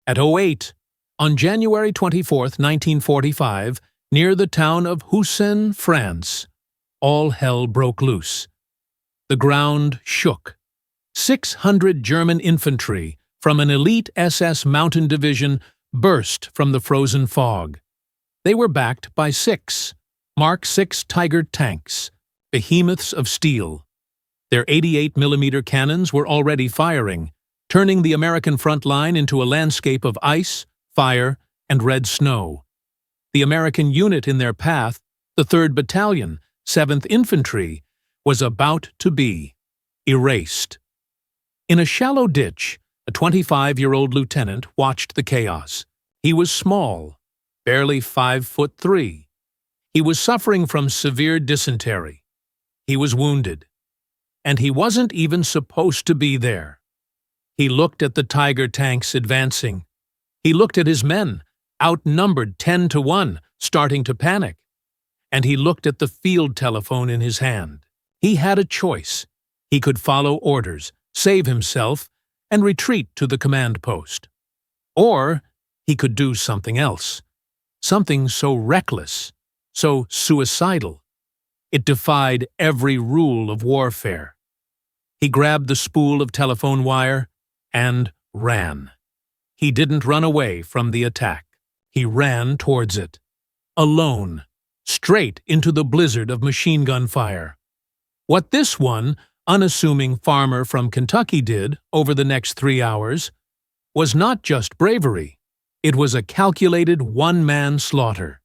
At 08, on January 24, 1945, near the town of Houssen, France, all hell broke loose. The ground shook. 600 German infantry from an elite SS mountain division burst from the frozen fog. They were backed by 6 Mark VI Tiger tanks, behemoths of steel. Their 88mm cannons were already firing, turning the American front line into a landscape of ice, fire, and red snow. The American unit in their path, the 3rd Battalion, 7th Infantry, was about to be erased. In a shallow ditch, a 25-year-old lieutenant watched the chaos. He was small, barely 5'3". He was suffering from severe dysentery. He was wounded. And he wasn't even supposed to be there. He looked at the Tiger tanks advancing. He looked at his men, outnumbered 10 to 1, starting to panic. And he looked at the field telephone in his hand. He had a choice. He could follow orders, save himself, and retreat to the command post. Or he could do something else. Something so reckless, so suicidal. It defied every rule of warfare. He grabbed the spool of telephone wire and ran. He didn't run away from the attack. He ran towards it. Alone, straight into the blizzard of machine gun fire. What this one, unassuming farmer from Kentucky did over the next 3 hours was not just bravery. It was a calculated one-man slaughter.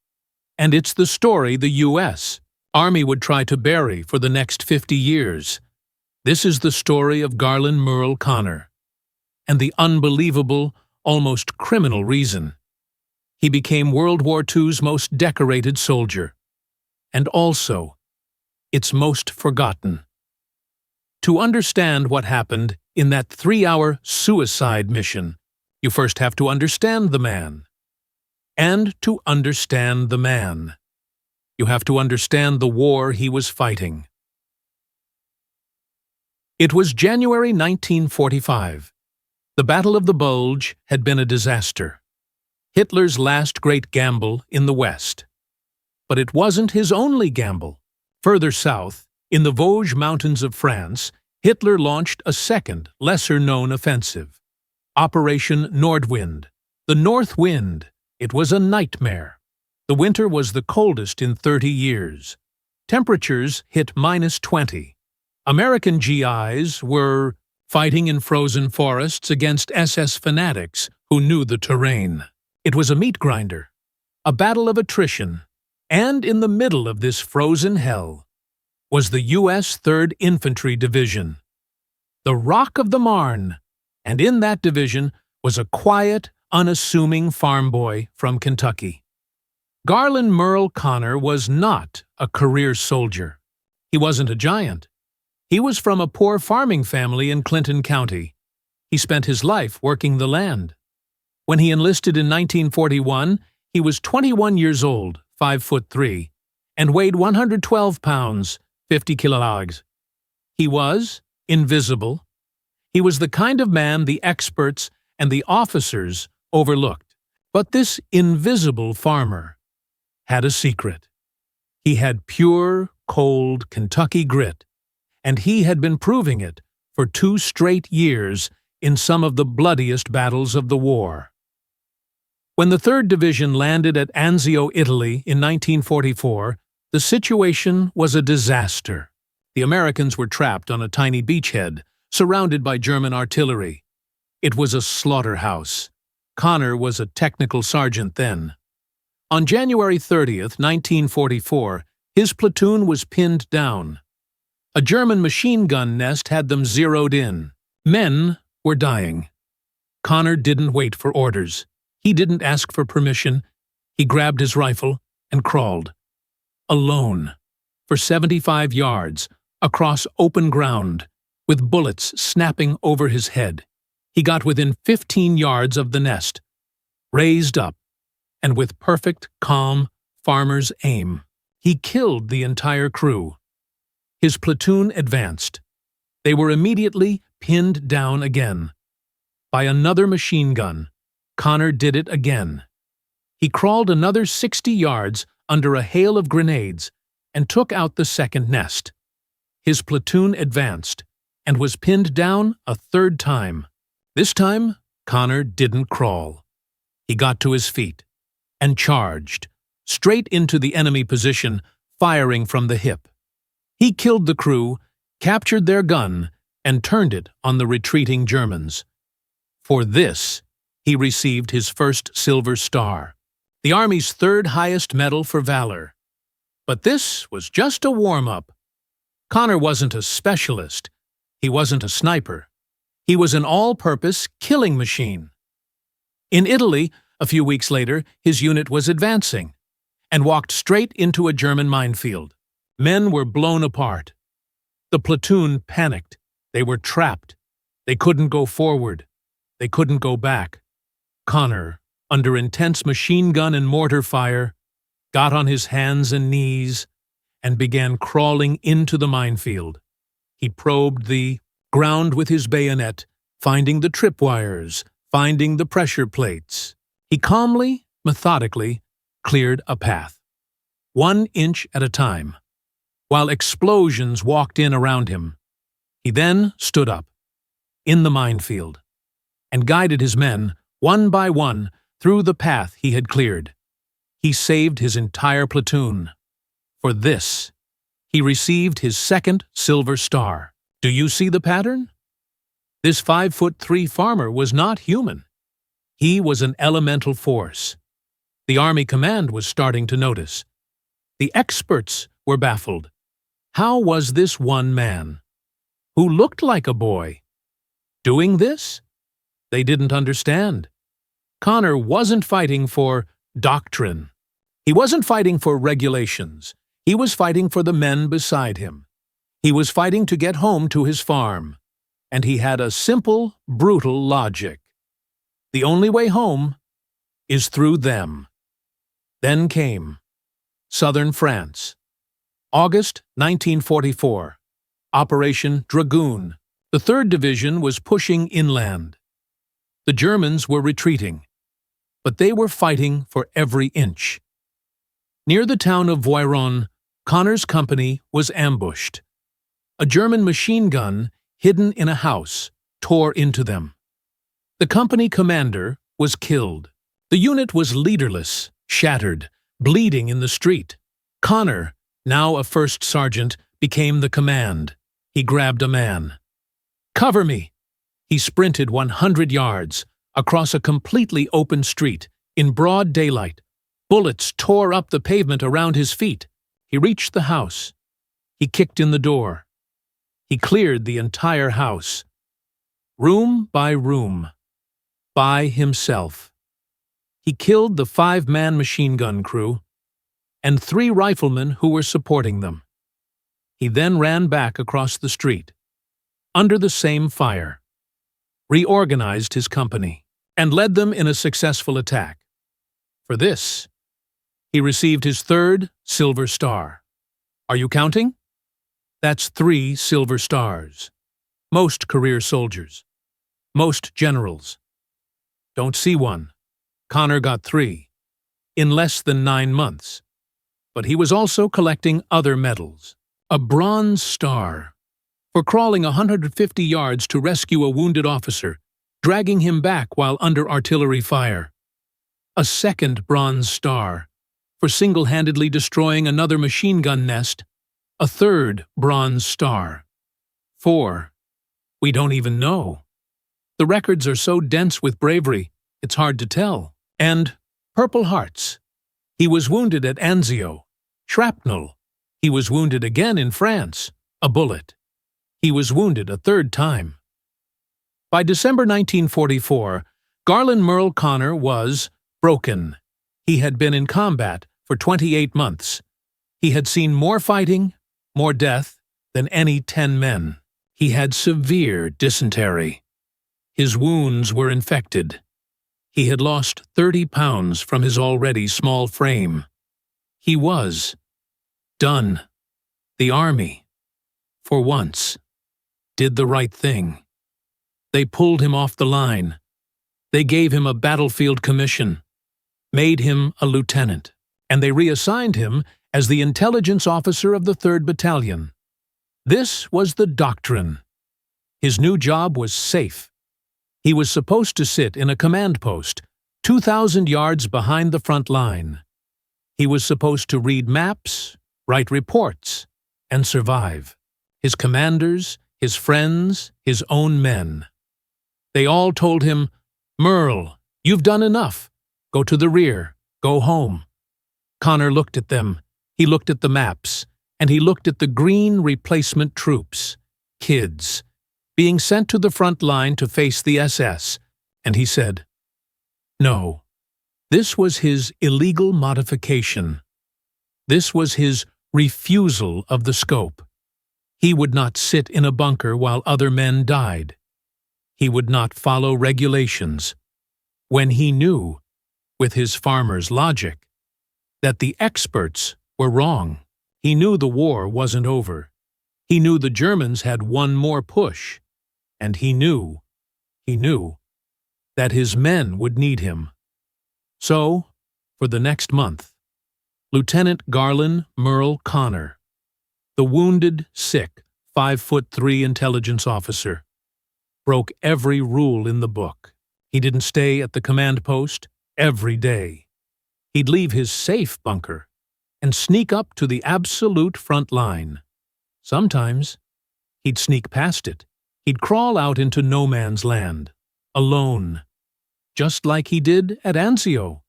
And it's the story the U.S. Army would try to bury for the next 50 years. This is the story of Garlin Murl Conner. And the unbelievable, almost criminal reason. He became World War II's most decorated soldier. And also, its most forgotten. To understand what happened in that 3-hour suicide mission, you first have to understand the man. And to understand the man, you have to understand the war he was fighting. It was January 1945. The Battle of the Bulge had been a disaster. Hitler's last great gamble in the West. But it wasn't his only gamble. Further south, in the Vosges Mountains of France, Hitler launched a second, lesser-known offensive. Operation Nordwind. The North Wind. It was a nightmare. The winter was the coldest in 30 years. Temperatures hit -20. American GIs were fighting in frozen forests against SS fanatics who knew the terrain. It was a meat grinder, a battle of attrition, and in the middle of this frozen hell was the U.S. 3rd Infantry Division, the Rock of the Marne, and in that division was a quiet, unassuming farm boy from Kentucky. Garlin Murl Conner was not a career soldier. He wasn't a giant. He was from a poor farming family in Clinton County. He spent his life working the land. When he enlisted in 1941, he was 21 years old, 5'3", and weighed 112 pounds, 50 kilograms. He was invisible. He was the kind of man the experts and the officers overlooked. But this invisible farmer had a secret. He had pure, cold Kentucky grit, and he had been proving it for 2 straight years in some of the bloodiest battles of the war. When the 3rd Division landed at Anzio, Italy in 1944, the situation was a disaster. The Americans were trapped on a tiny beachhead, surrounded by German artillery. It was a slaughterhouse. Conner was a technical sergeant then. On January 30th, 1944, his platoon was pinned down. A German machine gun nest had them zeroed in. Men were dying. Conner didn't wait for orders. He didn't ask for permission. He grabbed his rifle and crawled. Alone, for 75 yards, across open ground, with bullets snapping over his head. He got within 15 yards of the nest, raised up, and with perfect, calm, farmer's aim, he killed the entire crew. His platoon advanced. They were immediately pinned down again by another machine gun, Conner did it again. He crawled another 60 yards under a hail of grenades and took out the second nest. His platoon advanced and was pinned down a third time. This time, Conner didn't crawl. He got to his feet and charged, straight into the enemy position, firing from the hip. He killed the crew, captured their gun, and turned it on the retreating Germans. For this, he received his first Silver Star, the Army's third highest medal for valor. But this was just a warm-up. Conner wasn't a specialist. He wasn't a sniper. He was an all-purpose killing machine. In Italy, a few weeks later, his unit was advancing and walked straight into a German minefield. Men were blown apart. The platoon panicked. They were trapped. They couldn't go forward. They couldn't go back. Conner, under intense machine gun and mortar fire, got on his hands and knees and began crawling into the minefield. He probed the ground with his bayonet, finding the tripwires, finding the pressure plates. He calmly, methodically, cleared a path, 1 inch at a time, while explosions walked in around him. He then stood up, in the minefield, and guided his men, one by one, through the path he had cleared. He saved his entire platoon. For this, he received his second Silver Star. Do you see the pattern? This 5'3" farmer was not human. He was an elemental force. The Army command was starting to notice. The experts were baffled. How was this one man, who looked like a boy, doing this? They didn't understand. Conner wasn't fighting for doctrine. He wasn't fighting for regulations. He was fighting for the men beside him. He was fighting to get home to his farm. And he had a simple, brutal logic. The only way home is through them. Then came southern France. August 1944. Operation Dragoon. The 3rd Division was pushing inland. The Germans were retreating, but they were fighting for every inch. Near the town of Voiron, Conner's company was ambushed. A German machine gun, hidden in a house, tore into them. The company commander was killed. The unit was leaderless, shattered, bleeding in the street. Conner, now a first sergeant, became the command. He grabbed a man. "Cover me!" He sprinted 100 yards, across a completely open street, in broad daylight. Bullets tore up the pavement around his feet. He reached the house. He kicked in the door. He cleared the entire house, room by room, by himself. He killed the 5-man machine gun crew and 3 riflemen who were supporting them. He then ran back across the street, under the same fire, reorganized his company, and led them in a successful attack. For this, he received his 3rd Silver Star. Are you counting? That's 3 Silver Stars. Most career soldiers. Most generals. Don't see one. Conner got 3. In less than 9 months. But he was also collecting other medals. A Bronze Star for crawling 150 yards to rescue a wounded officer, dragging him back while under artillery fire. A 2nd Bronze Star for single-handedly destroying another machine gun nest. A 3rd Bronze Star. 4. We don't even know. The records are so dense with bravery, it's hard to tell. And Purple Hearts. He was wounded at Anzio. Shrapnel. He was wounded again in France. A bullet. He was wounded a 3rd time. By December 1944, Garlin Murl Conner was broken. He had been in combat for 28 months. He had seen more fighting, more death, than any 10 men. He had severe dysentery. His wounds were infected. He had lost 30 pounds from his already small frame. He was done. The Army, for once, did the right thing. They pulled him off the line. They gave him a battlefield commission, made him a lieutenant, and they reassigned him as the intelligence officer of the 3rd Battalion. This was the doctrine. His new job was safe. He was supposed to sit in a command post, 2,000 yards behind the front line. He was supposed to read maps, write reports, and survive. His commanders, his friends, his own men. They all told him, "Murl, you've done enough. Go to the rear. Go home." Conner looked at them. He looked at the maps, and he looked at the green replacement troops, kids, being sent to the front line to face the SS, and he said, no. This was his illegal modification. This was his refusal of the scope. He would not sit in a bunker while other men died. He would not follow regulations. When he knew, with his farmer's logic, that the experts were wrong. He knew the war wasn't over. He knew the Germans had one more push. And he knew that his men would need him. So, for the next month, Lieutenant Garlin Murl Conner, the wounded, sick, 5'3" intelligence officer, broke every rule in the book. He didn't stay at the command post every day. He'd leave his safe bunker and sneak up to the absolute front line. Sometimes he'd sneak past it. He'd crawl out into no man's land, alone, just like he did at Anzio.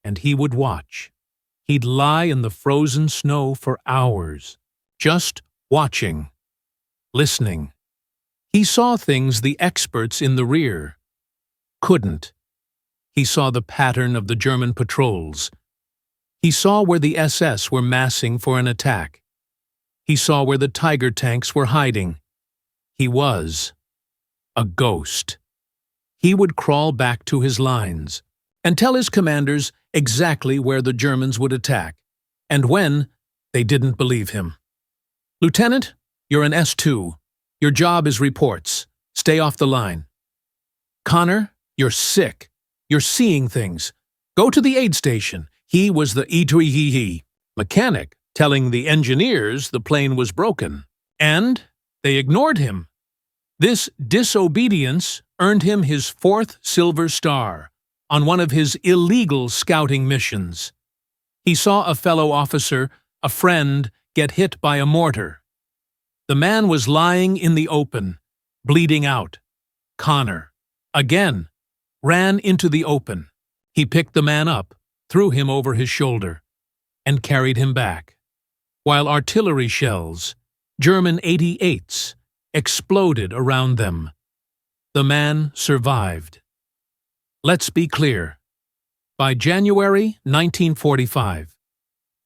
And he would watch. He'd lie in the frozen snow for hours, just watching, listening. He saw things the experts in the rear couldn't. He saw the pattern of the German patrols. He saw where the SS were massing for an attack. He saw where the Tiger tanks were hiding. He was a ghost. He would crawl back to his lines and tell his commanders exactly where the Germans would attack, and when they didn't believe him. "Lieutenant, you're an S2. Your job is reports. Stay off the line." "Conner, you're sick. You're seeing things. Go to the aid station." He was the E2E mechanic telling the engineers the plane was broken, and they ignored him. This disobedience earned him his 4th Silver Star on one of his illegal scouting missions. He saw a fellow officer, a friend, get hit by a mortar. The man was lying in the open, bleeding out. Conner, again, ran into the open. He picked the man up, threw him over his shoulder, and carried him back, while artillery shells, German 88s, exploded around them. The man survived. Let's be clear. By January 1945,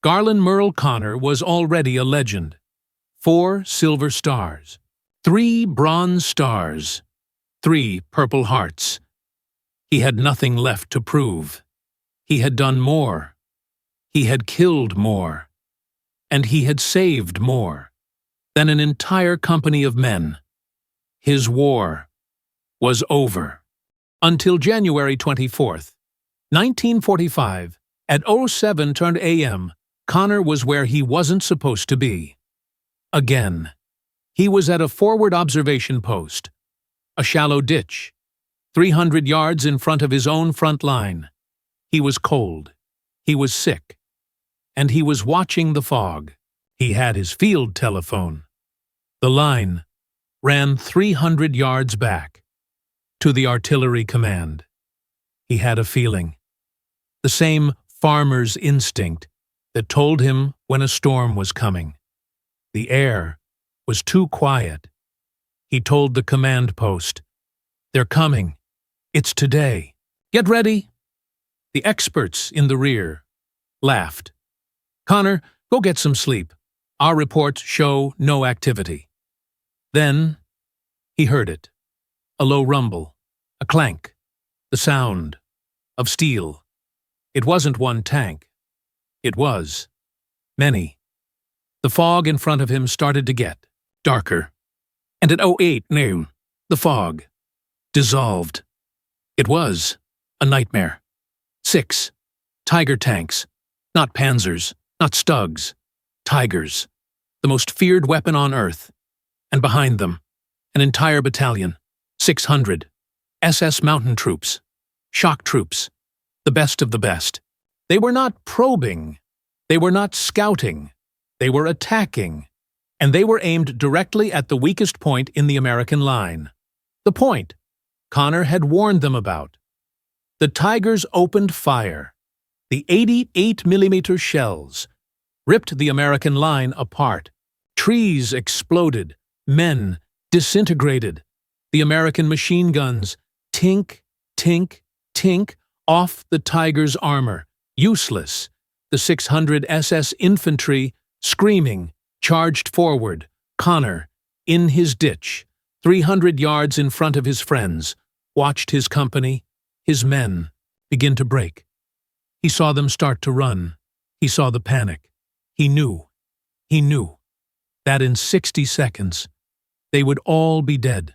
Garlin Murl Conner was already a legend. 4 Silver Stars, 3 Bronze Stars, 3 Purple Hearts. He had nothing left to prove. He had done more. He had killed more. And he had saved more than an entire company of men. His war was over. Until January 24th, 1945, at 07 a.m., Conner was where he wasn't supposed to be. Again, he was at a forward observation post, a shallow ditch, 300 yards in front of his own front line. He was cold, he was sick, and he was watching the fog. He had his field telephone. The line ran 300 yards back, to the artillery command. He had a feeling, the same farmer's instinct that told him when a storm was coming. The air was too quiet. He told the command post, "They're coming. It's today. Get ready." The experts in the rear laughed. "Conner, go get some sleep. Our reports show no activity." Then he heard it. A low rumble, a clank, the sound of steel. It wasn't one tank. It was many. The fog in front of him started to get darker. And at 08 noon, the fog dissolved. It was a nightmare. 6 Tiger tanks, not panzers, not Stugs, Tigers, the most feared weapon on Earth. And behind them, an entire battalion, 600 SS mountain troops, shock troops, the best of the best. They were not probing, they were not scouting, they were attacking, and they were aimed directly at the weakest point in the American line. The point Conner had warned them about. The Tigers opened fire. The 88mm shells ripped the American line apart. Trees exploded, men disintegrated. The American machine guns tink, tink, tink off the Tigers' armor, useless. The 600 SS infantry, screaming, charged forward. Conner, in his ditch, 300 yards in front of his friends, watched his company, his men, begin to break. He saw them start to run. He saw the panic. He knew that in 60 seconds, they would all be dead.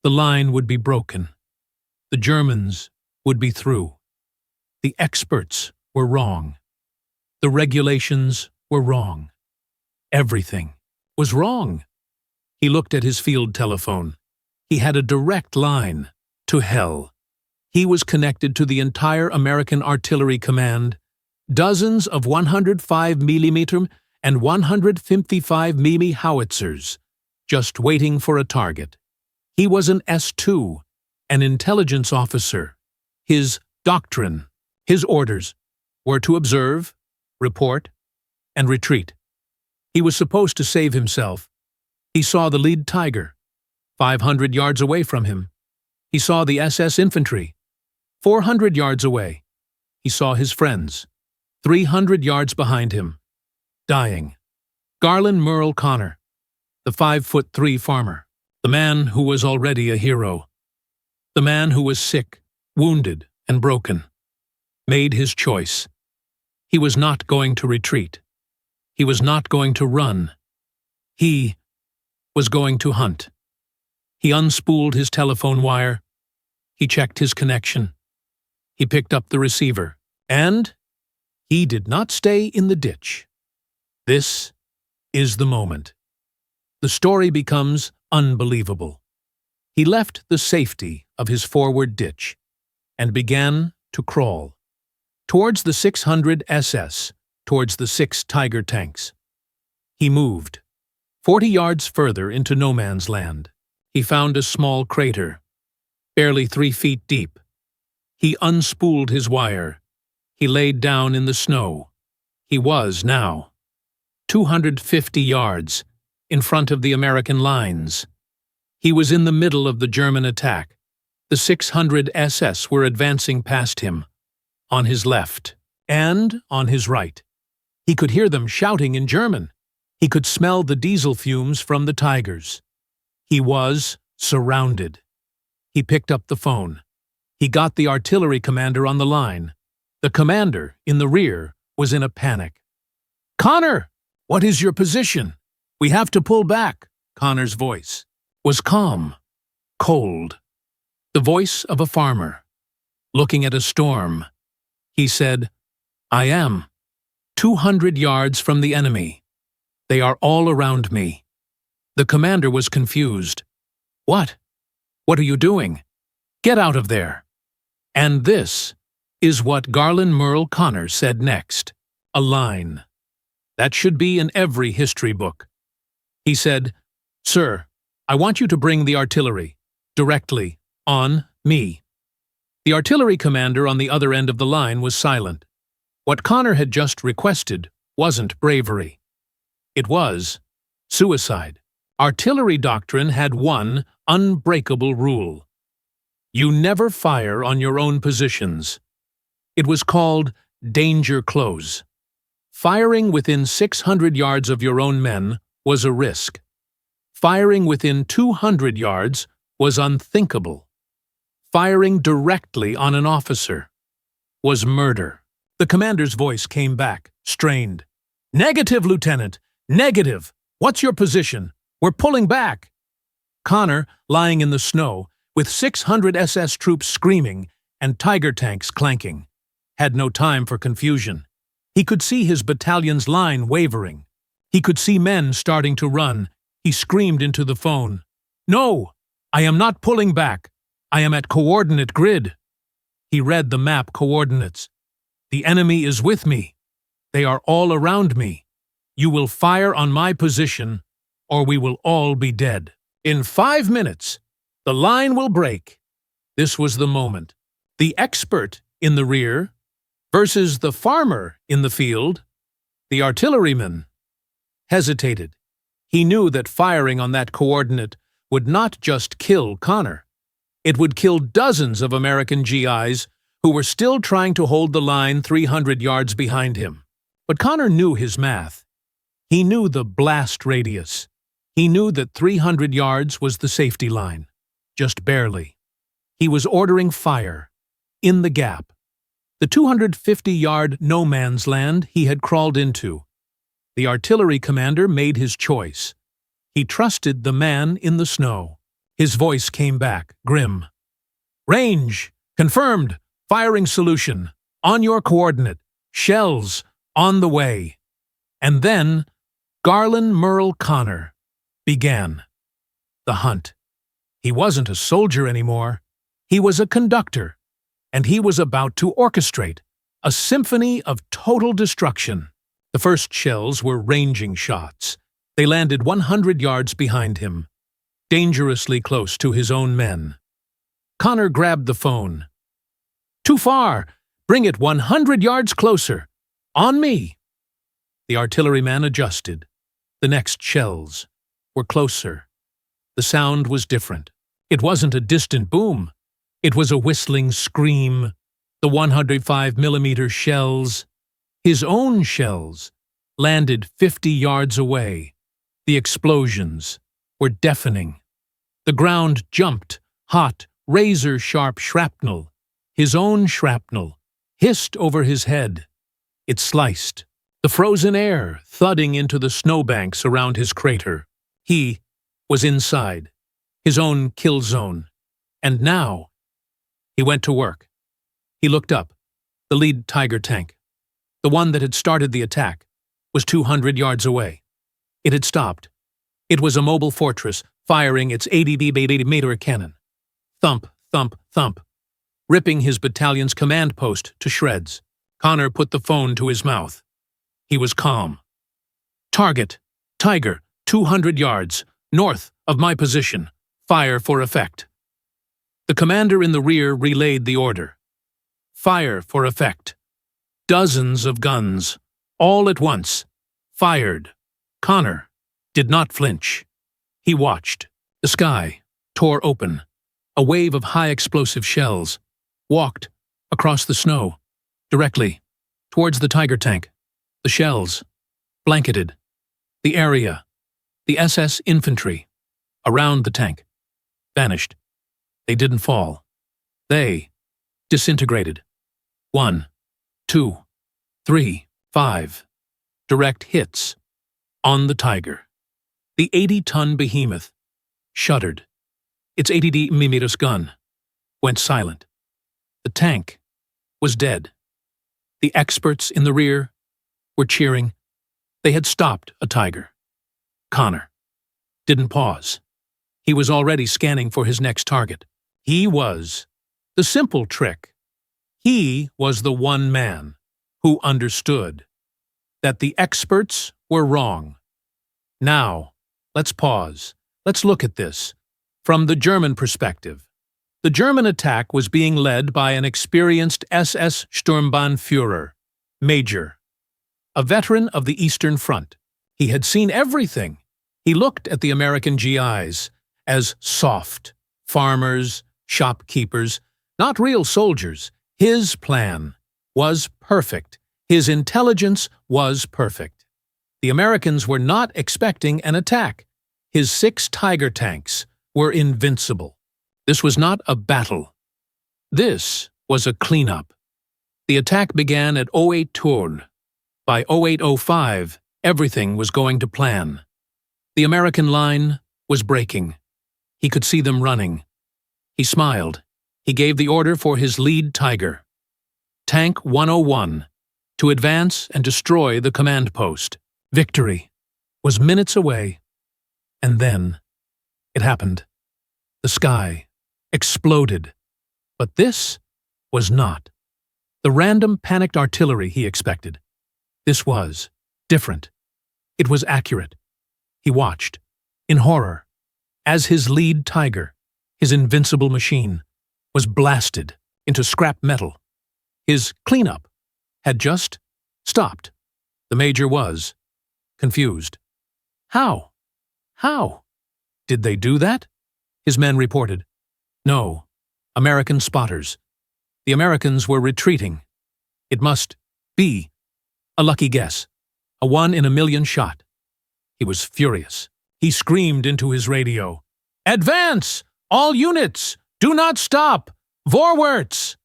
The line would be broken. The Germans would be through. The experts were wrong. The regulations were wrong. Everything was wrong. He looked at his field telephone. He had a direct line to hell. He was connected to the entire American Artillery Command, dozens of 105mm and 155mm howitzers, just waiting for a target. He was an S2, an intelligence officer. His doctrine, his orders, were to observe, report, and retreat. He was supposed to save himself. He saw the lead Tiger, 500 yards away from him. He saw the SS infantry, 400 yards away. He saw his friends, 300 yards behind him, dying. Garlin Murl Conner, the 5'3" farmer, the man who was already a hero, the man who was sick, wounded, and broken, made his choice. He was not going to retreat. He was not going to run. He was going to hunt. He unspooled his telephone wire. He checked his connection. He picked up the receiver. And he did not stay in the ditch. This is the moment. The story becomes unbelievable. He left the safety of his forward ditch and began to crawl towards the 600 SS, towards the 6 Tiger tanks. He moved 40 yards further into no man's land. He found a small crater, barely 3 feet deep. He unspooled his wire. He laid down in the snow. He was now 250 yards in front of the American lines. He was in the middle of the German attack. The 600 SS were advancing past him, on his left and on his right. He could hear them shouting in German. He could smell the diesel fumes from the Tigers. He was surrounded. He picked up the phone. He got the artillery commander on the line. The commander, in the rear, was in a panic. "Conner, what is your position? We have to pull back." Conner's voice was calm, cold, the voice of a farmer, looking at a storm. He said, "I am 200 yards from the enemy. They are all around me." The commander was confused. "What? What are you doing? Get out of there." And this is what Garlin Murl Conner said next, a line that should be in every history book. He said, "Sir, I want you to bring the artillery directly on me." The artillery commander on the other end of the line was silent. What Conner had just requested wasn't bravery. It was suicide. Artillery doctrine had one unbreakable rule. You never fire on your own positions. It was called danger close. Firing within 600 yards of your own men was a risk. Firing within 200 yards was unthinkable. Firing directly on an officer was murder. The commander's voice came back, strained. "Negative, Lieutenant! Negative! What's your position? We're pulling back!" Conner, lying in the snow, with 600 SS troops screaming and Tiger tanks clanking, had no time for confusion. He could see his battalion's line wavering. He could see men starting to run. He screamed into the phone, "No! I am not pulling back. I am at coordinate grid." He read the map coordinates. "The enemy is with me. They are all around me. You will fire on my position, or we will all be dead. In 5 minutes, the line will break." This was the moment. The expert in the rear versus the farmer in the field. The artilleryman hesitated. He knew that firing on that coordinate would not just kill Conner. It would kill dozens of American GIs who were still trying to hold the line 300 yards behind him. But Conner knew his math. He knew the blast radius. He knew that 300 yards was the safety line. Just barely. He was ordering fire. In the gap. The 250-yard no-man's land he had crawled into. The artillery commander made his choice. He trusted the man in the snow. His voice came back, grim. "Range! Confirmed! Firing solution! On your coordinate! Shells! On the way!" And then, Garlin Murl Conner began. The hunt. He wasn't a soldier anymore. He was a conductor. And he was about to orchestrate a symphony of total destruction. The first shells were ranging shots. They landed 100 yards behind him, dangerously close to his own men. Conner grabbed the phone. "Too far! Bring it 100 yards closer! On me!" The artilleryman adjusted. The next shells were closer. The sound was different. It wasn't a distant boom. It was a whistling scream. The 105mm shells, his own shells, landed 50 yards away. The explosions were deafening. The ground jumped, hot, razor-sharp shrapnel. His own shrapnel hissed over his head. It sliced, the frozen air thudding into the snowbanks around his crater. He was inside, his own kill zone. And now, he went to work. He looked up. The lead Tiger tank, the one that had started the attack, was 200 yards away. It had stopped. It was a mobile fortress, firing its 80mm cannon. Thump, thump, thump, ripping his battalion's command post to shreds. Conner put the phone to his mouth. He was calm. "Target, Tiger, 200 yards, north of my position. Fire for effect." The commander in the rear relayed the order. Fire for effect. Dozens of guns, all at once, fired. Conner did not flinch. He watched. The sky tore open. A wave of high-explosive shells walked across the snow, directly towards the Tiger tank. The shells blanketed the area. The SS infantry around the tank vanished. They didn't fall. They disintegrated. 1, 2, 3, 5. Direct hits on the Tiger. The 80-ton behemoth shuddered. Its 80mm gun went silent. The tank was dead. The experts in the rear were cheering. They had stopped a Tiger. Conner didn't pause. He was already scanning for his next target. He was the simple trick. He was the one man who understood that the experts were wrong. Now, let's pause. Let's look at this from the German perspective. The German attack was being led by an experienced SS Sturmbannführer, Major, a veteran of the Eastern Front. He had seen everything. He looked at the American GIs as soft farmers, shopkeepers, not real soldiers. His plan was perfect. His intelligence was perfect. The Americans were not expecting an attack. His 6 Tiger tanks were invincible. This was not a battle. This was a cleanup. The attack began at 08:00. By 08:05, everything was going to plan. The American line was breaking. He could see them running. He smiled. He gave the order for his lead tiger, Tank 101, to advance and destroy the command post. Victory was minutes away, and then it happened. The sky exploded. But this was not the random panicked artillery he expected. This was different. It was accurate. He watched, in horror, as his lead tiger, his invincible machine, was blasted into scrap metal. His cleanup had just stopped. The major was confused. How? How? Did they do that? His men reported. No, American spotters. The Americans were retreating. It must be a lucky guess, a 1 in a million shot. He was furious. He screamed into his radio, "Advance! All units! Do not stop! Vorwärts!"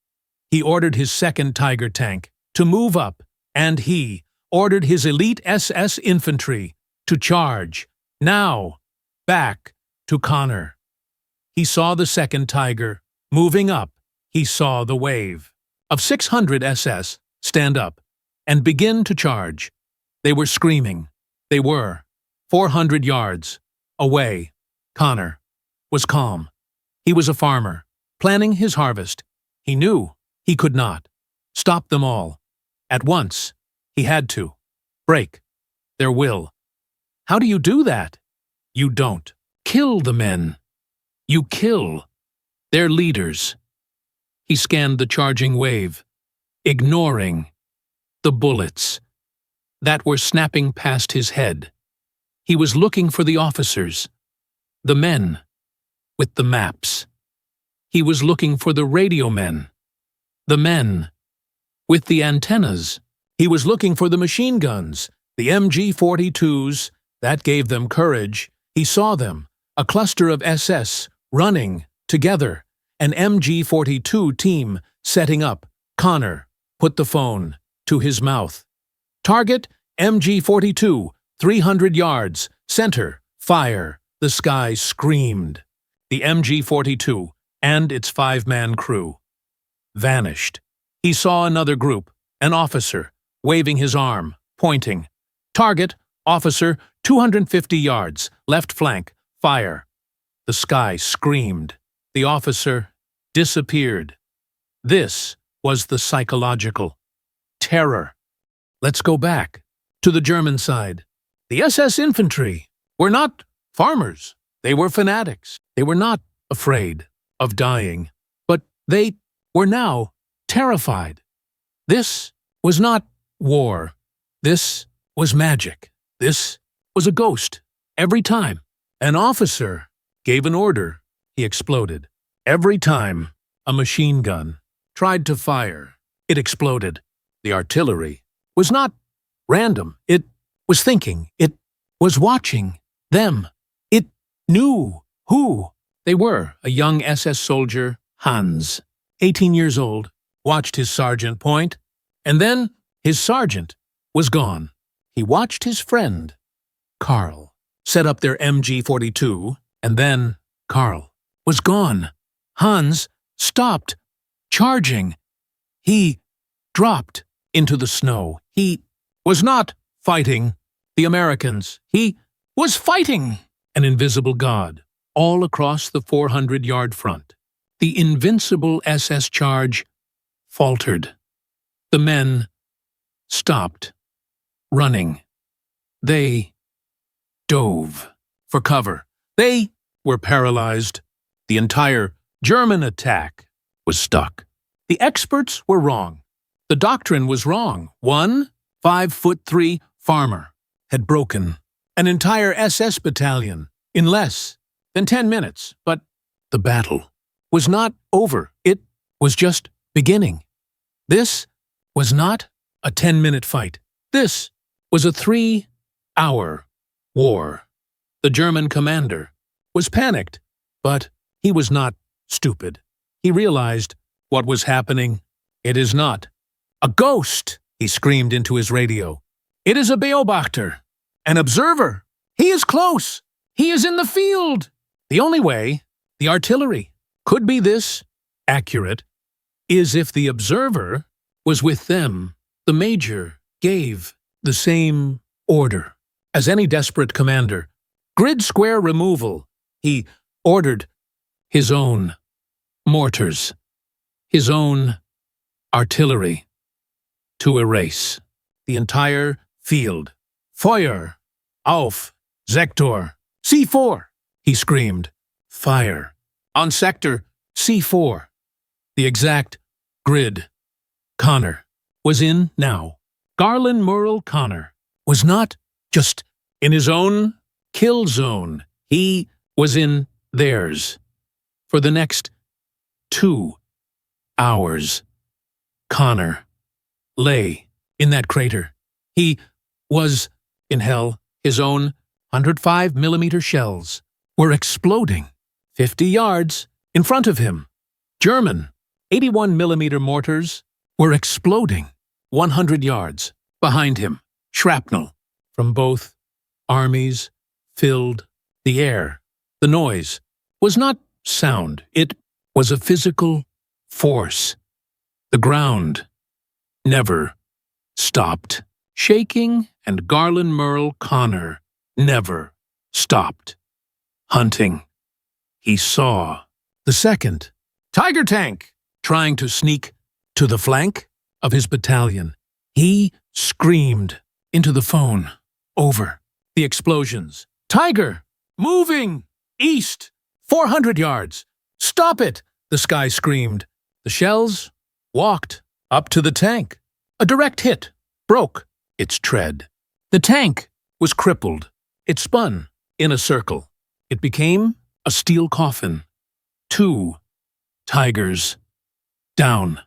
He ordered his second Tiger tank to move up, and he ordered his elite SS infantry to charge, now, back to Conner. He saw the second Tiger moving up. He saw the wave of 600 SS stand up and begin to charge. They were screaming. They were 400 yards away. Conner was calm. He was a farmer, planning his harvest. He knew he could not stop them all at once. He had to break their will. How do you do that? You don't kill the men. You kill their leaders. He scanned the charging wave, ignoring the bullets that were snapping past his head. He was looking for the officers, the men with the maps. He was looking for the radio men, the men with the antennas. He was looking for the machine guns, the MG-42s. That gave them courage. He saw them, a cluster of SS running together, an MG-42 team setting up. Conner put the phone to his mouth. Target MG-42, 300 yards, center, fire. The sky screamed. The MG-42 and its 5-man crew vanished. He saw another group, an officer, waving his arm, pointing. Target, officer, 250 yards, left flank, fire. The sky screamed. The officer disappeared. This was the psychological terror. Let's go back to the German side. The SS infantry were not farmers. They were fanatics. They were not afraid of dying, but they were now terrified. This was not war. This was magic. This was a ghost. Every time an officer gave an order, he exploded. Every time a machine gun tried to fire, it exploded. The artillery was not random. It was thinking. It was watching them. It knew who they were. A young SS soldier, Hans, 18 years old, watched his sergeant point, and then his sergeant was gone. He watched his friend, Karl, set up their MG-42, and then Karl was gone. Hans stopped charging. He dropped into the snow. He was not fighting the Americans. He was fighting an invisible god all across the 400-yard front. The invincible SS charge faltered. The men stopped running. They dove for cover. They were paralyzed. The entire German attack was stuck. The experts were wrong. The doctrine was wrong. One 5'3" farmer had broken an entire SS battalion in less than 10 minutes. But the battle was not over. It was just beginning. This was not a 10-minute fight. This was a 3-hour war. The German commander was panicked, but he was not stupid. He realized what was happening. It is not a ghost, he screamed into his radio. It is a Beobachter, an observer. He is close. He is in the field. The only way, the artillery. could be this accurate is if the observer was with them. The major gave the same order as any desperate commander. Grid square removal. He ordered his own mortars, his own artillery to erase the entire field. Feuer auf Sektor C4, he screamed. Fire on Sector C4. The exact grid Conner was in now. Garlin Murl Conner was not just in his own kill zone. He was in theirs. For the next 2 hours, Conner lay in that crater. He was in hell. His own 105mm shells were exploding 50 yards in front of him. German 81mm mortars were exploding 100 yards behind him. Shrapnel from both armies filled the air. The noise was not sound. It was a physical force. The ground never stopped shaking, and Garlin Murl Conner never stopped hunting. He saw the second Tiger tank trying to sneak to the flank of his battalion. He screamed into the phone over the explosions. Tiger, moving east, 400 yards. Stop it, the sky screamed. The shells walked up to the tank. A direct hit broke its tread. The tank was crippled. It spun in a circle. It became a steel coffin. 2 Tigers down.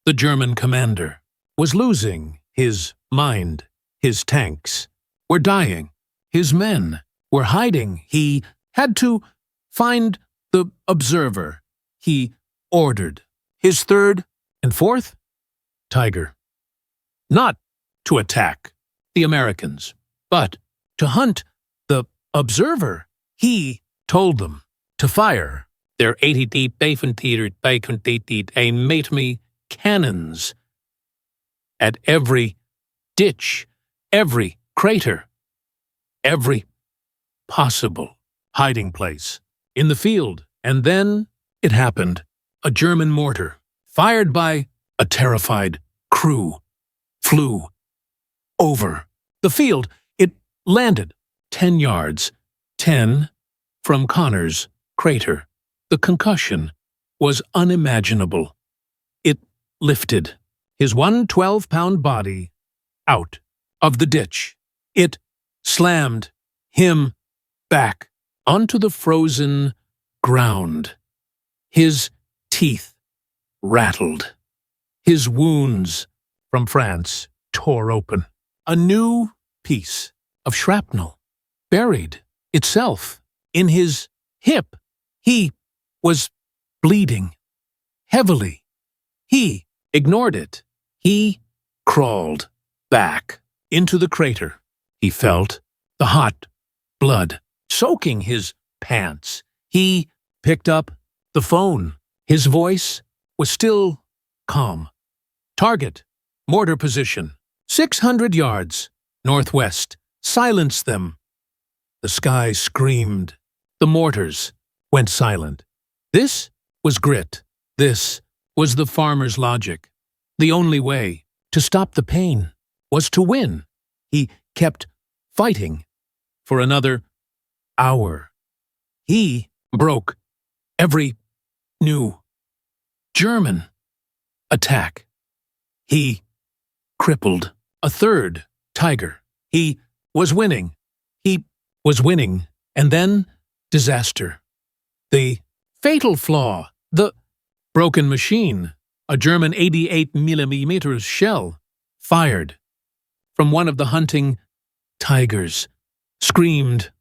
The German commander was losing his mind. His tanks were dying. His men were hiding. He had to find the observer. He ordered his 3rd and 4th Tiger not to attack the Americans, but to hunt the observer. He told them to fire their 80 mate me cannons at every ditch, every crater, every possible hiding place in the field. And then it happened. A German mortar, fired by a terrified crew, flew over the field. It landed 10 yards, 10 from Conner's crater. The concussion was unimaginable. It lifted his 112-pound body out of the ditch. It slammed him back onto the frozen ground. His teeth rattled. His wounds from France tore open. A new piece of shrapnel buried itself in his hip. He was bleeding heavily. He ignored it. He crawled back into the crater. He felt the hot blood soaking his pants. He picked up the phone. His voice was still calm. Target, mortar position, 600 yards, northwest. Silence them. The sky screamed. The mortars went silent. This was grit. This was the farmer's logic. The only way to stop the pain was to win. He kept fighting for another hour. He broke every new German attack. He crippled a 3rd Tiger. He was winning. He was winning. And then disaster. The fatal flaw. The broken machine. A German 88mm shell fired from one of the hunting Tigers screamed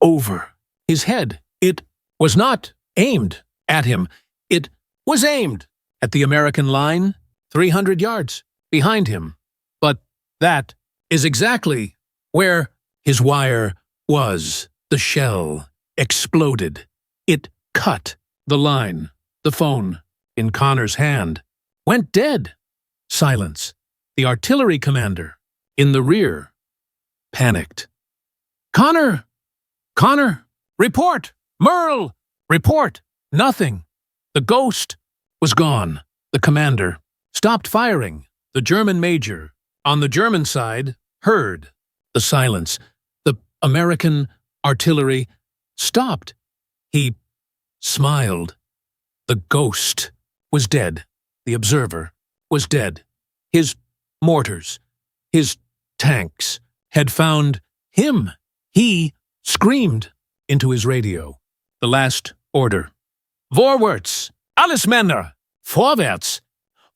over his head. It was not aimed at him. It was aimed at the American line 300 yards behind him. But that is exactly where his wire was. The shell exploded. It cut The line, the phone, in Conner's hand, went dead. Silence. The artillery commander, in the rear, panicked. Conner! Conner! Report! Murl! Report! Nothing. The ghost was gone. The commander stopped firing. The German major, on the German side, heard the silence. The American artillery stopped. He smiled. The ghost was dead. The observer was dead. His mortars, his tanks had found him. He screamed into his radio. The last order. Vorwärts! Alles Männer! Vorwärts!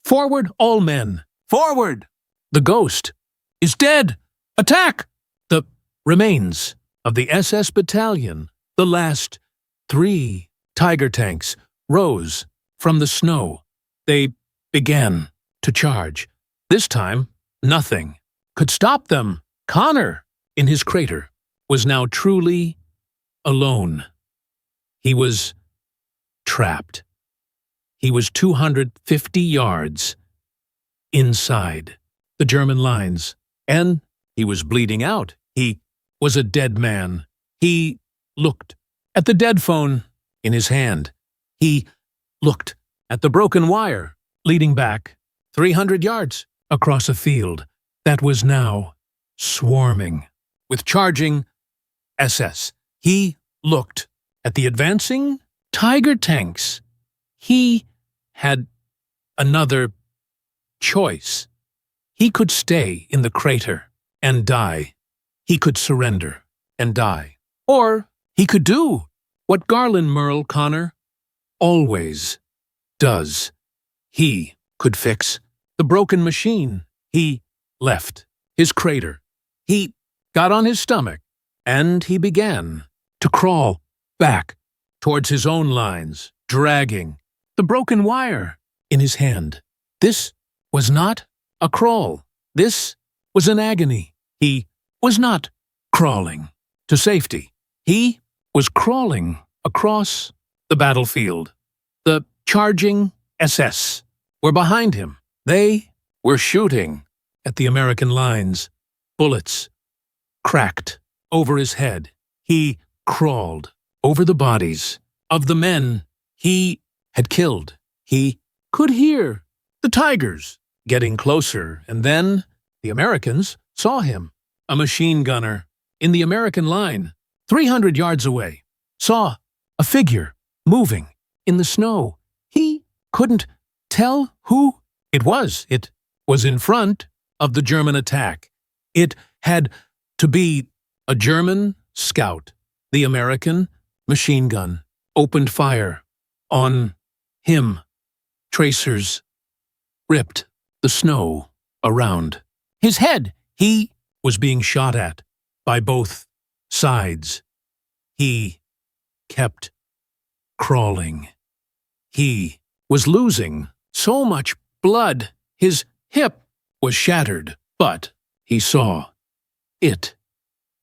Forward, all men! Forward! The ghost is dead! Attack! The remains of the SS battalion, the last 3 Tiger tanks, rose from the snow. They began to charge. This time, nothing could stop them. Conner, in his crater, was now truly alone. He was trapped. He was 250 yards inside the German lines, and he was bleeding out. He was a dead man. He looked at the dead phone in his hand. He looked at the broken wire leading back 300 yards across a field that was now swarming with charging SS. He looked at the advancing Tiger tanks. He had another choice. He could stay in the crater and die. He could surrender and die. Or he could do what Garlin Murl Conner always does. He could fix the broken machine. He left his crater. He got on his stomach, and he began to crawl back towards his own lines, dragging the broken wire in his hand. This was not a crawl. This was an agony. He was not crawling to safety. He was crawling across the battlefield. The charging SS were behind him. They were shooting at the American lines. Bullets cracked over his head. He crawled over the bodies of the men he had killed. He could hear the Tigers getting closer, and then the Americans saw him. A machine gunner in the American line, 300 yards away, saw a figure moving in the snow. He couldn't tell who it was. It was in front of the German attack. It had to be a German scout. The American machine gun opened fire on him. Tracers ripped the snow around his head. He was being shot at by both sides. He kept crawling. He was losing so much blood. His hip was shattered, but he saw it,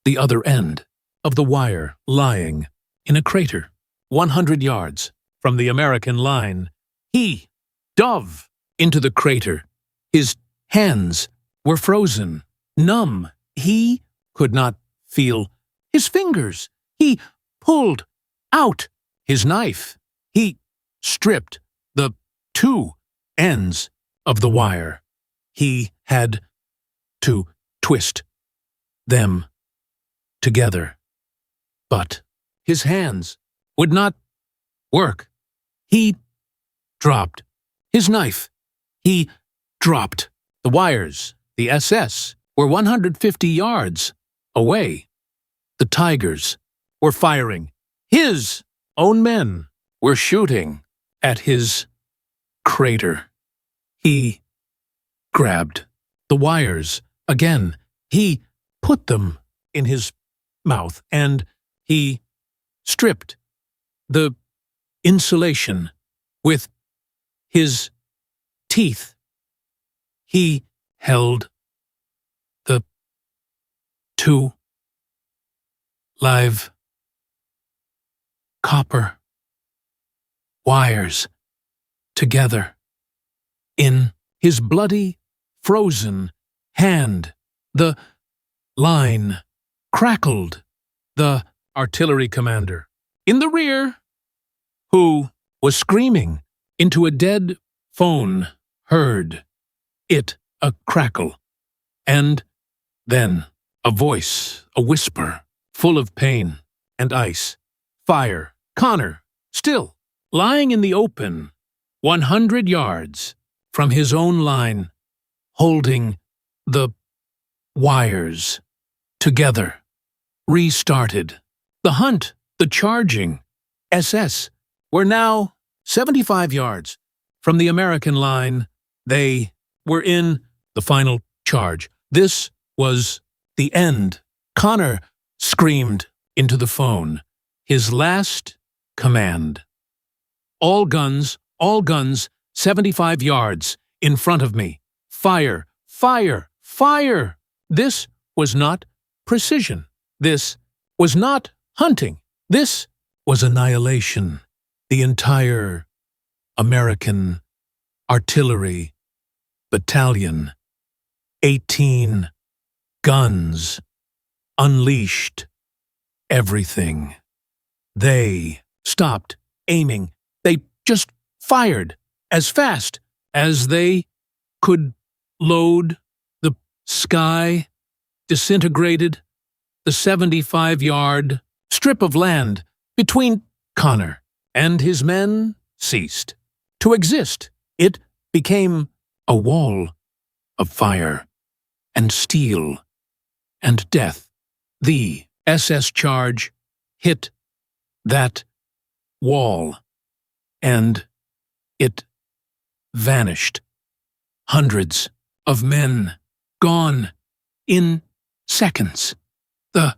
the other end of the wire, lying in a crater 100 yards from the American line. He dove into the crater. His hands were frozen, numb. He could not feel his fingers. He pulled out his knife. He stripped the 2 ends of the wire. He had to twist them together. But his hands would not work. He dropped his knife. He dropped the wires. The SS were 150 yards away. The Tigers were firing. His own men were shooting at his crater. He grabbed the wires again. He put them in his mouth, and he stripped the insulation with his teeth. He held the 2 live copper wires together. In his bloody, frozen hand, the line crackled. The artillery commander in the rear, who was screaming into a dead phone, heard it a crackle, and then a voice, a whisper, full of pain and ice. Fire. Conner, still, lying in the open, 100 yards from his own line, holding the wires together. Restarted. The hunt, the charging SS were now 75 yards from the American line. They were in the final charge. This was the end. Conner screamed into the phone, his last command. All guns, 75 yards in front of me. Fire, fire, fire! This was not precision. This was not hunting. This was annihilation. The entire American artillery battalion, 18 guns, unleashed everything. They stopped aiming. They just fired as fast as they could load. The sky disintegrated. The 75-yard strip of land between Conner and his men ceased to exist. It became a wall of fire and steel and death. The SS charge hit that wall, and it vanished. Hundreds of men gone in seconds. The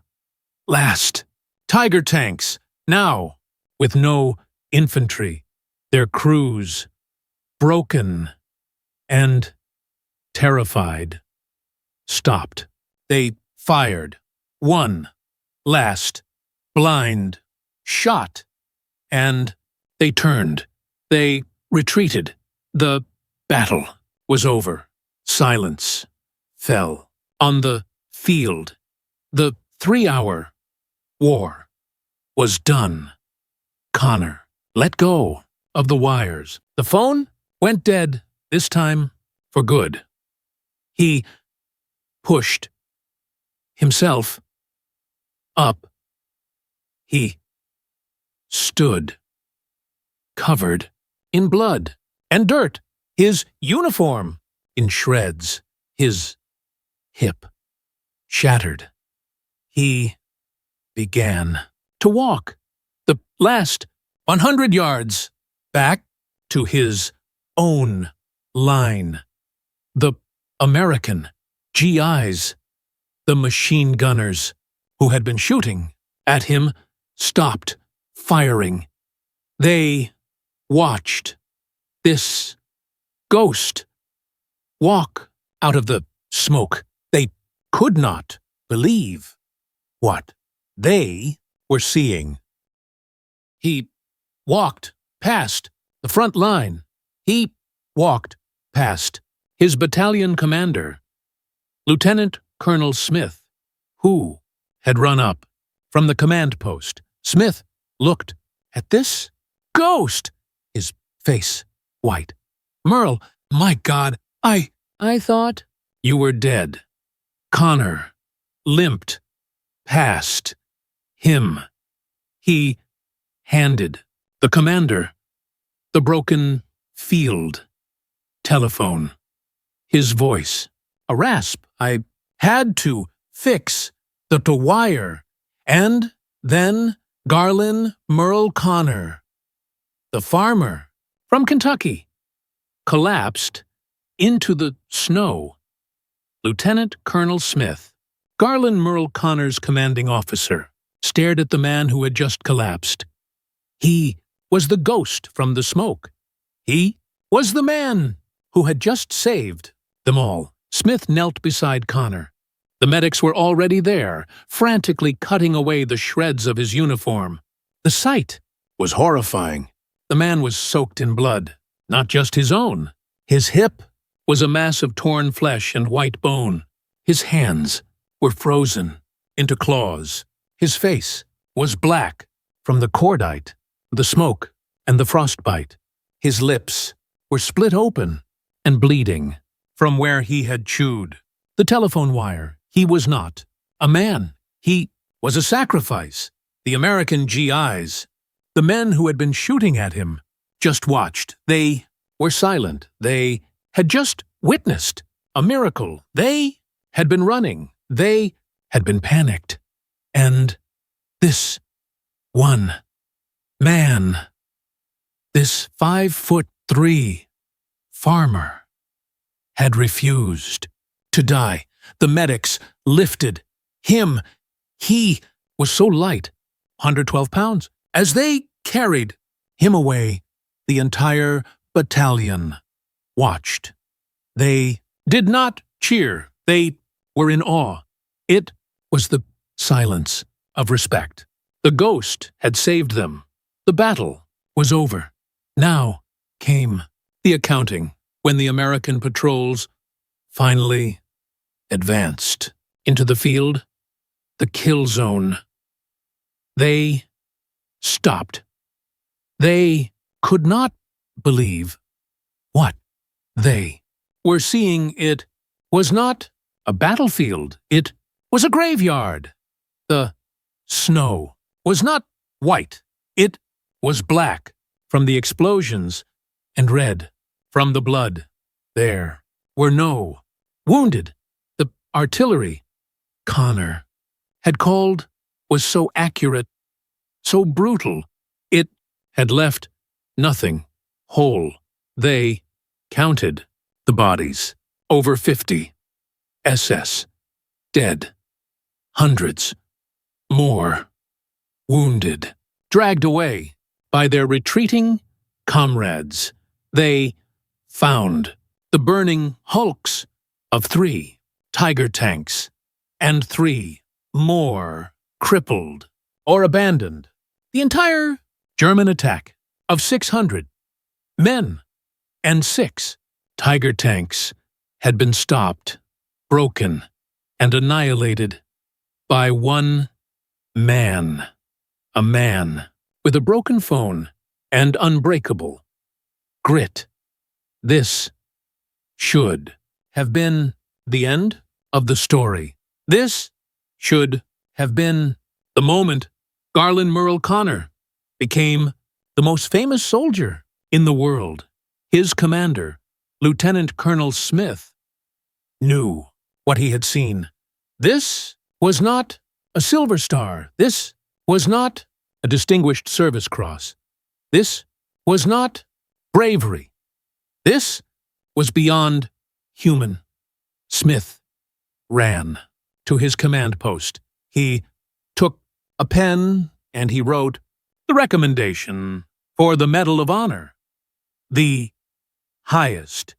last Tiger tanks, now with no infantry, their crews broken and terrified, stopped. They fired one last blind shot, and they turned. They retreated. The battle was over. Silence fell on the field. The 3-hour war was done. Conner let go of the wires. The phone went dead, this time for good. He pushed himself up. He stood, covered in blood and dirt, his uniform in shreds, his hip shattered. He began to walk the last 100 yards back to his own line. The American GIs, the machine gunners who had been shooting at him, stopped firing. They watched this ghost walk out of the smoke. They could not believe what they were seeing. He walked past the front line. He walked past his battalion commander, Lieutenant Colonel Smith, who had run up from the command post. Smith looked at this ghost, his face white. Murl, my God, I thought you were dead. Conner limped past him. He handed the commander the broken field telephone. His voice, a rasp. I had to fix the wire. And then Garlin Murl Conner, the farmer from Kentucky, collapsed into the snow. Lieutenant Colonel Smith, Garlin Murl Conner's commanding officer, stared at the man who had just collapsed. He was the ghost from the smoke. He was the man who had just saved them all. Smith knelt beside Conner. The medics were already there, frantically cutting away the shreds of his uniform. The sight was horrifying. The man was soaked in blood, not just his own. His hip was a mass of torn flesh and white bone. His hands were frozen into claws. His face was black from the cordite, the smoke, and the frostbite. His lips were split open and bleeding from where he had chewed the telephone wire. He was not a man. He was a sacrifice. The American GIs, the men who had been shooting at him, just watched. They were silent. They had just witnessed a miracle. They had been running. They had been panicked. And this one man, this 5'3" farmer, had refused to die. The medics lifted him. He was so light, 112 pounds. As they carried him away, the entire battalion watched. They did not cheer. They were in awe. It was the silence of respect. The ghost had saved them. The battle was over. Now came the accounting when the American patrols finally advanced into the field, the kill zone. They stopped. They could not believe what they were seeing. It was not a battlefield. It was a graveyard. The snow was not white. It was black from the explosions and red from the blood. There were no wounded. The artillery Conner had called was so accurate, so brutal. It had left nothing whole. They counted the bodies. Over 50 SS dead. Hundreds more wounded, dragged away by their retreating comrades. They found the burning hulks of 3 Tiger tanks and 3 more crippled or abandoned. The entire German attack of 600 men and 6 Tiger tanks had been stopped, broken, and annihilated by one man. A man with a broken phone and unbreakable grit. This should have been the end of the story. This should have been the moment Garlin Murl Conner became the most famous soldier in the world. His commander, Lieutenant Colonel Smith, knew what he had seen. This was not a Silver Star. This was not a Distinguished Service Cross. This was not bravery. This was beyond human. Smith ran to his command post. He took a pen and he wrote the recommendation for the Medal of Honor, the highest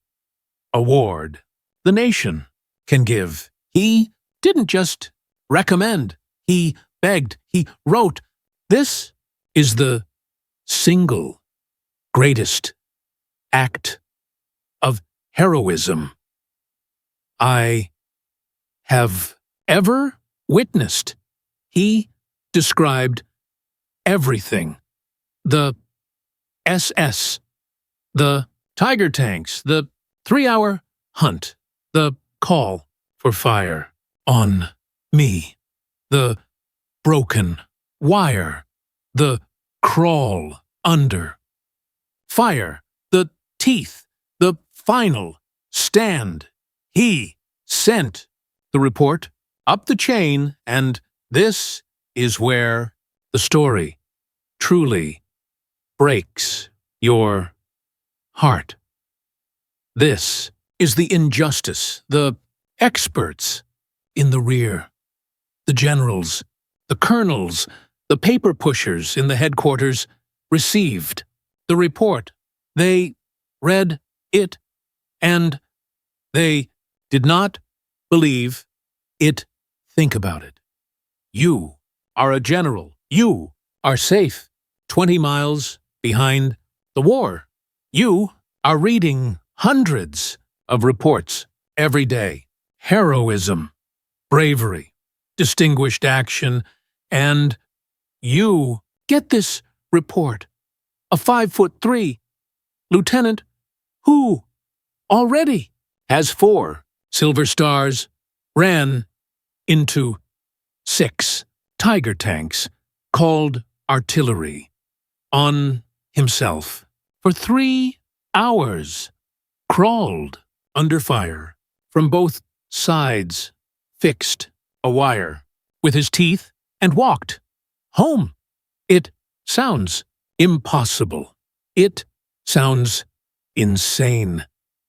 award the nation can give. He didn't just recommend. He begged. He wrote, "This is the single greatest act of heroism I have ever witnessed." He described everything. The SS, the Tiger tanks, the 3-hour hunt, the call for fire on me, the broken wire, the crawl under fire, the teeth, the final stand. He sent the report up the chain, and this is where the story truly breaks your heart. This is the injustice the experts in the rear, the generals, the colonels, the paper pushers in the headquarters received the report. They read it, and they did not believe it. Think about it. You are a general. You are safe 20 miles behind the war. You are reading hundreds of reports every day. Heroism, bravery, distinguished action, and you get this report. A 5'3" lieutenant who already has 4 silver stars ran into 6 Tiger tanks called artillery on himself for 3 hours, crawled under fire from both sides, fixed a wire with his teeth, and walked home. It sounds impossible. It sounds insane.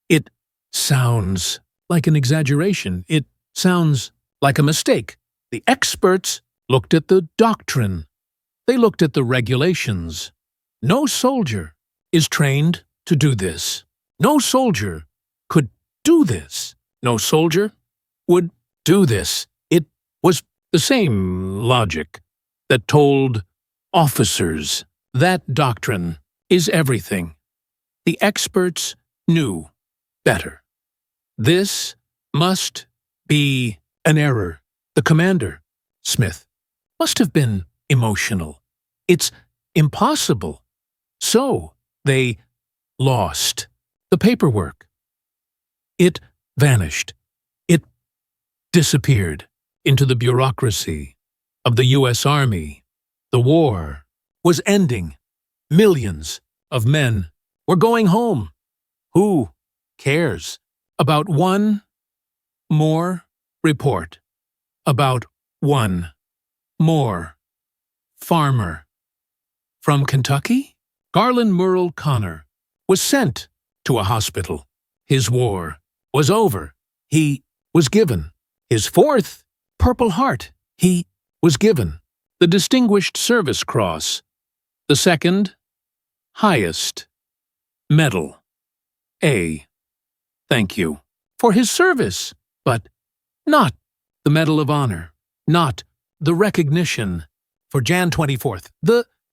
It sounds like an exaggeration. It sounds like a mistake. The experts looked at the doctrine. They looked at the regulations. No soldier is trained to do this. No soldier could do this. No soldier would do this. It was the same logic that told officers that doctrine is everything. The experts knew better. This must be an error. The commander, Smith, must have been emotional. It's impossible. So they lost the paperwork. It vanished. It disappeared into the bureaucracy of the U.S. Army. The war was ending. Millions of men were going home. Who cares about one more report? About one more farmer from Kentucky? Garlin Murl Conner was sent to a hospital. His war was over. He was given his 4th Purple Heart. He was given the Distinguished Service Cross, the 2nd highest medal. Thank you for his service, but not the Medal of Honor, not the recognition for Jan 24th.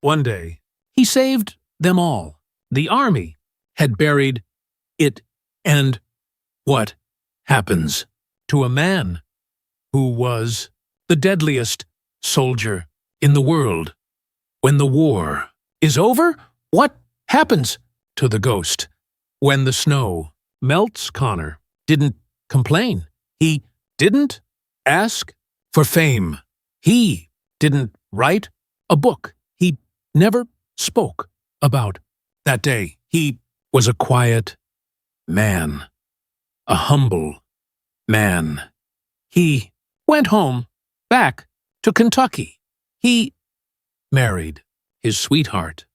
One day, he saved them all. The Army had buried it. And what happens to a man who was the deadliest soldier in the world? When the war is over, what happens to the ghost? When the snow melts, Conner didn't complain. He didn't ask for fame. He didn't write a book. He never spoke about that day. He was a quiet man, a humble man. He went home, back to Kentucky. He married his sweetheart,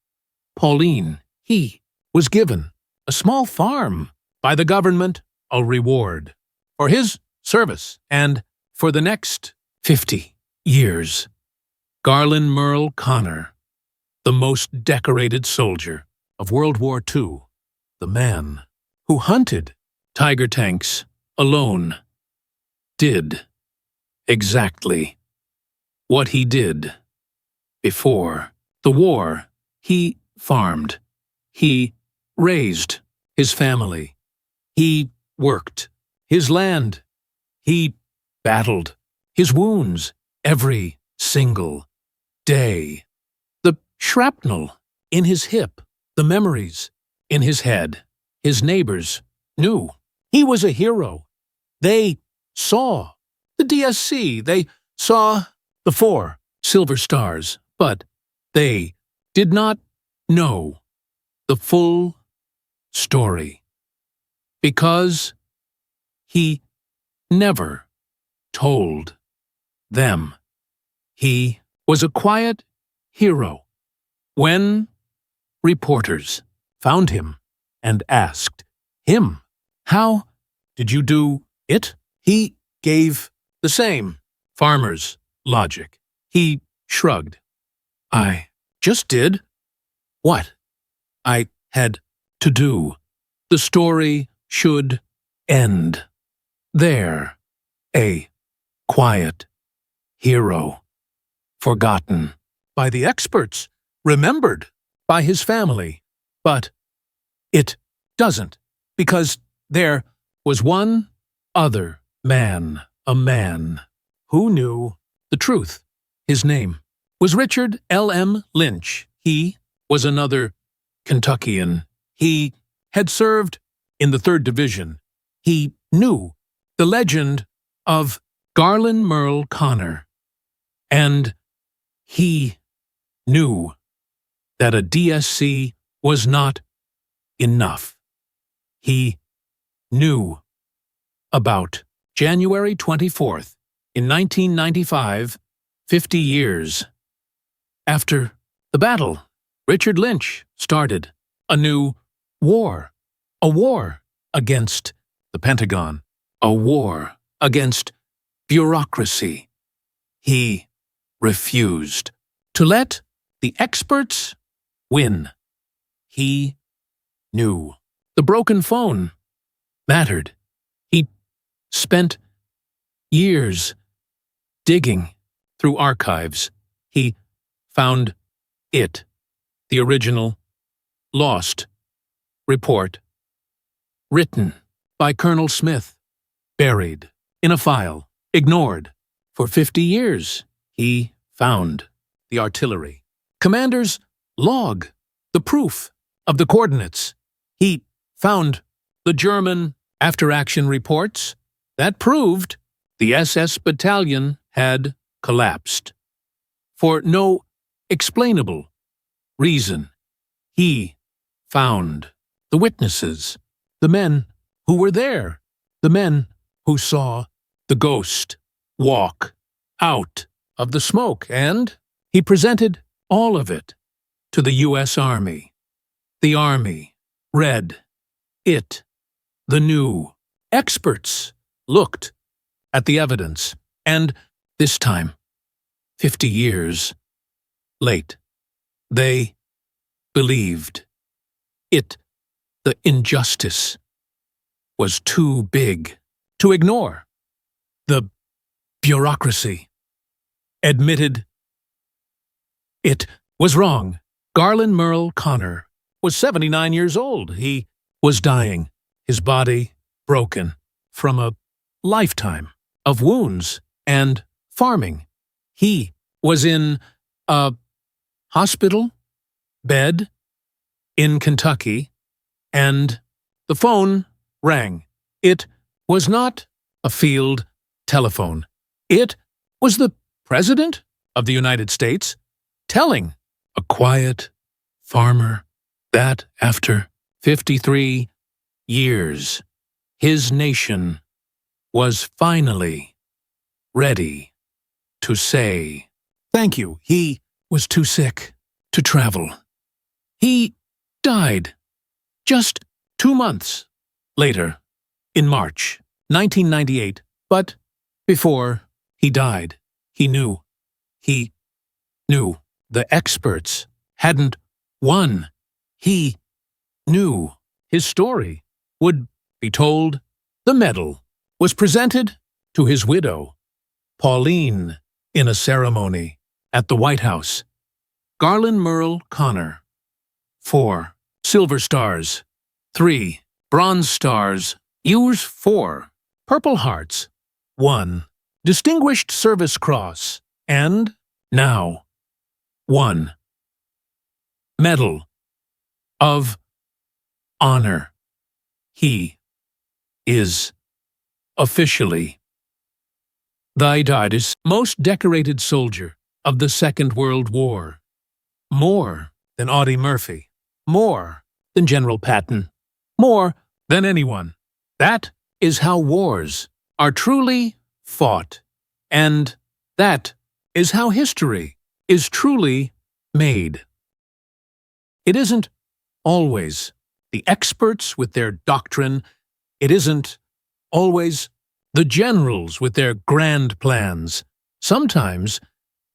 Pauline. He was given a small farm by the government, a reward for his service, and for the next 50 years, Garlin Murl Conner, the most decorated soldier of World War II, the man who hunted Tiger tanks alone, did exactly what he did before the war. He farmed. He raised his family. He worked his land. He battled his wounds every single day. The shrapnel in his hip, the memories in his head. His neighbors knew he was a hero. They saw the DSC. They saw the 4 silver stars, but they did not know the full story because he never told them. He was a quiet hero. When reporters found him and asked him, "How did you do it?" he gave the same farmer's logic. He shrugged. "I just did what I had to do. The story should end there. A quiet hero, forgotten by the experts, remembered by his family, But it doesn't, because there was one other man, a man who knew the truth. His name was Richard L.M. Lynch. He was another Kentuckian. He had served in the 3rd Division. He knew the legend of Garlin Murl Conner. And he knew that a DSC was not enough. He knew about January 24th in 1995, 50 years after the battle. Richard Lynch started a new war, a war against the Pentagon, a war against bureaucracy. He refused to let the experts win. He knew the broken phone mattered. He spent years digging through archives. He found it, the original lost report, written by Colonel Smith, buried in a file, ignored. For 50 years, he found the artillery commander's log, the proof of the coordinates. He found the German after-action reports that proved the SS battalion had collapsed. For no explainable reason, he found the witnesses, the men who were there, the men who saw the ghost walk out of the smoke, and he presented all of it to the U.S. Army. The Army read it. The new experts looked at the evidence, and this time, 50 years late, they believed it. The injustice was too big to ignore. The bureaucracy admitted it was wrong. Garlin Murl Conner was 79 years old. He was dying, his body broken from a lifetime of wounds and farming. He was in a hospital bed in Kentucky, and the phone rang. It was not a field telephone. It was the President of the United States telling a quiet farmer that after 53 years, his nation was finally ready to say thank you. He was too sick to travel. He died just 2 months later, in March 1998. But before he died, he knew the experts hadn't won. He knew his story would be told. The medal was presented to his widow, Pauline, in a ceremony at the White House. Garlin Murl Conner, 4 silver stars, 3 bronze stars, U's 4 Purple Hearts, 1 Distinguished Service Cross, and now 1 Medal of Honor. He is officially the most decorated soldier of the Second World War. More than Audie Murphy, more than General Patton, more than anyone. That is how wars are truly fought, and that is how history is truly made. It isn't always the experts with their doctrine. It isn't always the generals with their grand plans. Sometimes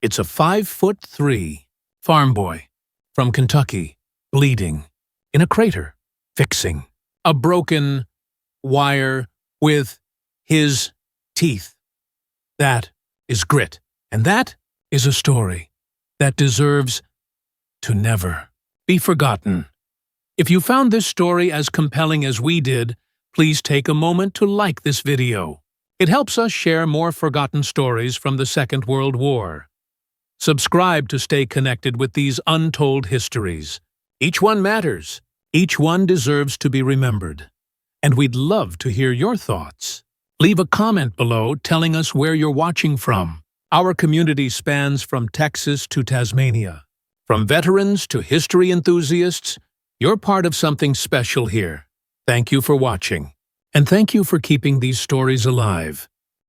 it's a 5'3" farm boy from Kentucky, bleeding in a crater, fixing a broken wire with his teeth. That is grit, and that is a story that deserves to never be forgotten. If you found this story as compelling as we did, please take a moment to like this video. It helps us share more forgotten stories from the Second World War. Subscribe to stay connected with these untold histories. Each one matters. Each one deserves to be remembered. And we'd love to hear your thoughts. Leave a comment below telling us where you're watching from. Our community spans from Texas to Tasmania. From veterans to history enthusiasts, you're part of something special here. Thank you for watching. And thank you for keeping these stories alive.